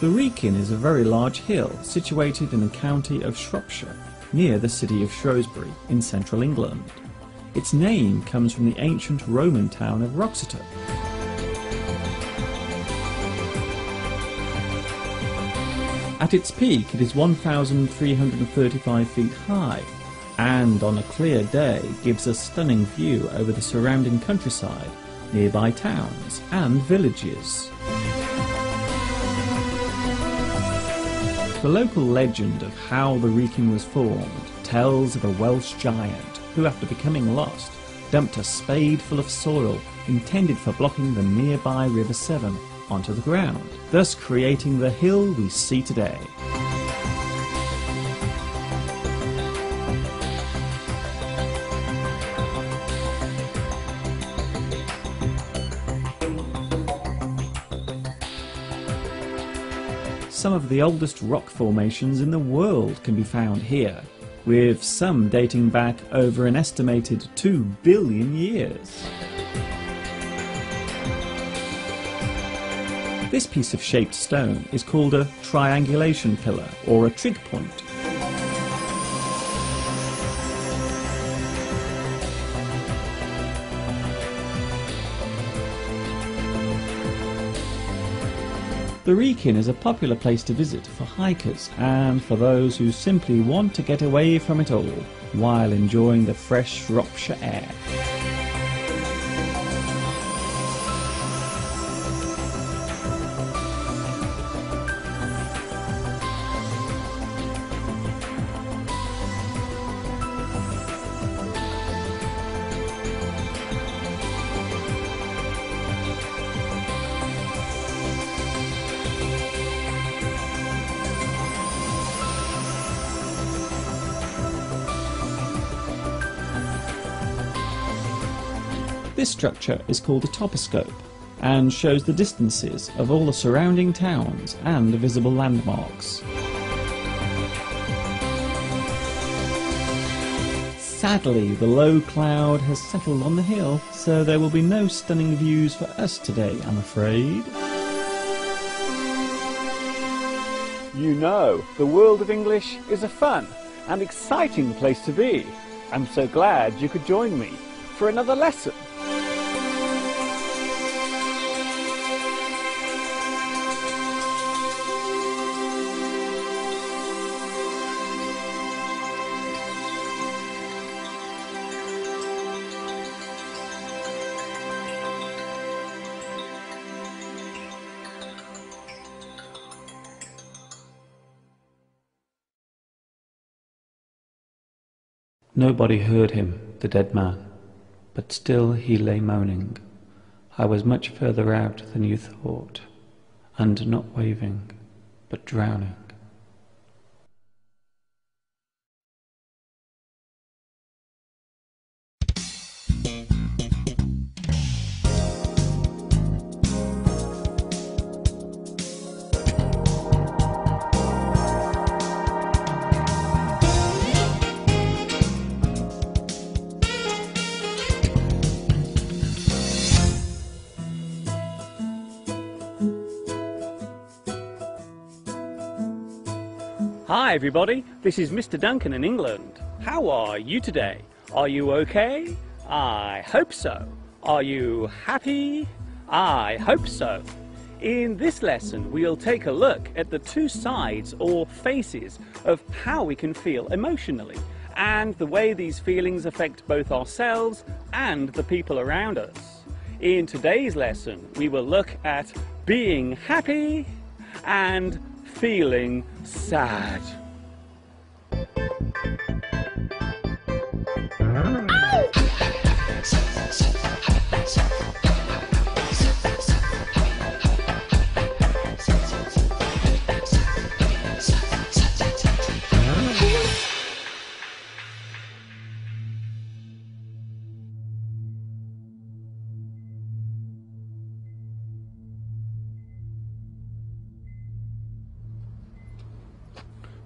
The Wrekin is a very large hill situated in the county of Shropshire, near the city of Shrewsbury in central England. Its name comes from the ancient Roman town of Wroxeter. At its peak it is 1,335 feet high, and on a clear day gives a stunning view over the surrounding countryside, nearby towns and villages. The local legend of how the Wrekin was formed tells of a Welsh giant who, after becoming lost, dumped a spade full of soil intended for blocking the nearby River Severn onto the ground, thus creating the hill we see today. Some of the oldest rock formations in the world can be found here, with some dating back over an estimated 2 billion years. This piece of shaped stone is called a triangulation pillar or a trig point. The Wrekin is a popular place to visit for hikers and for those who simply want to get away from it all while enjoying the fresh Shropshire air. This structure is called a toposcope and shows the distances of all the surrounding towns and visible landmarks. Sadly, the low cloud has settled on the hill, so there will be no stunning views for us today, I'm afraid. You know, the world of English is a fun and exciting place to be. I'm so glad you could join me for another lesson. Nobody heard him, the dead man, but still he lay moaning. I was much further out than you thought, and not waving, but drowning. Hi everybody, this is Mr. Duncan in England. How are you today? Are you okay? I hope so. Are you happy? I hope so. In this lesson we'll take a look at the two sides or faces of how we can feel emotionally and the way these feelings affect both ourselves and the people around us. In today's lesson we will look at being happy and feeling sad.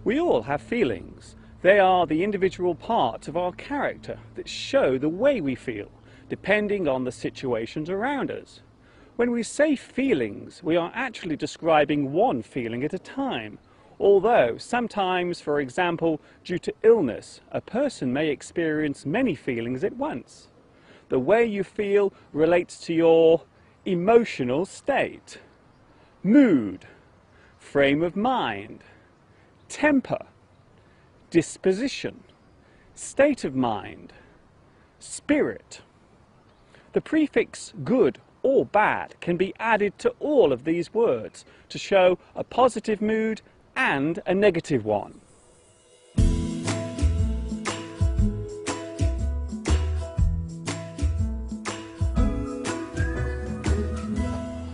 We all have feelings. They are the individual parts of our character that show the way we feel, depending on the situations around us. When we say feelings, we are actually describing one feeling at a time. Although sometimes, for example, due to illness, a person may experience many feelings at once. The way you feel relates to your emotional state, mood, frame of mind, temper, disposition, state of mind, spirit. The prefix good or bad can be added to all of these words to show a positive mood and a negative one.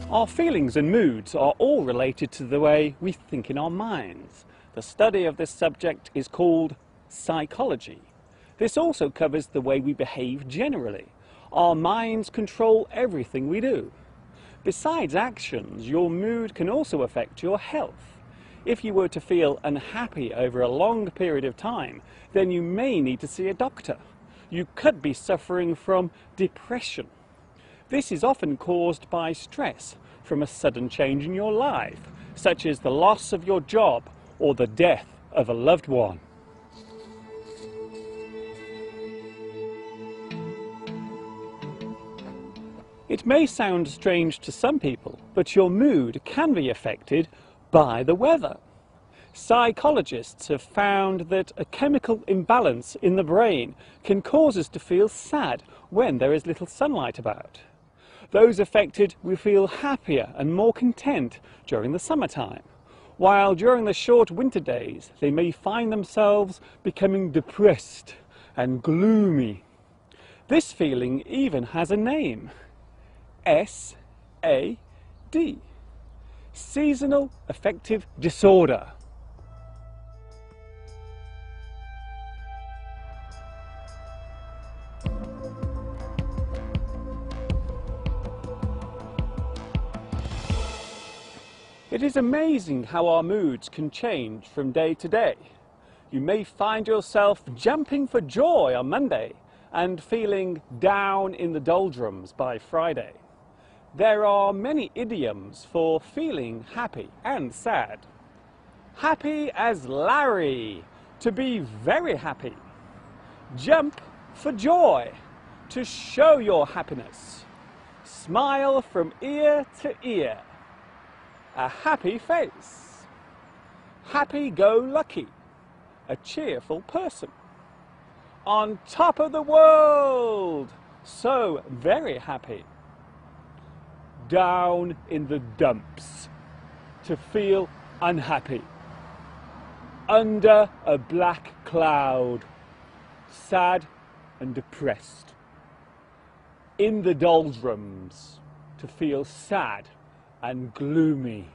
Our feelings and moods are all related to the way we think in our minds. The study of this subject is called psychology. This also covers the way we behave generally. Our minds control everything we do. Besides actions, your mood can also affect your health. If you were to feel unhappy over a long period of time, then you may need to see a doctor. You could be suffering from depression. This is often caused by stress from a sudden change in your life, such as the loss of your job or the death of a loved one. It may sound strange to some people, but your mood can be affected by the weather. Psychologists have found that a chemical imbalance in the brain can cause us to feel sad when there is little sunlight about. Those affected will feel happier and more content during the summertime, while during the short winter days they may find themselves becoming depressed and gloomy. This feeling even has a name: SAD, Seasonal Affective Disorder. It is amazing how our moods can change from day to day. You may find yourself jumping for joy on Monday and feeling down in the doldrums by Friday. There are many idioms for feeling happy and sad. Happy as Larry, to be very happy. Jump for joy, to show your happiness. Smile from ear to ear. A happy face. Happy-go-lucky, a cheerful person. On top of the world, so very happy. Down in the dumps, to feel unhappy. Under a black cloud, sad and depressed. In the doldrums, to feel sad and gloomy.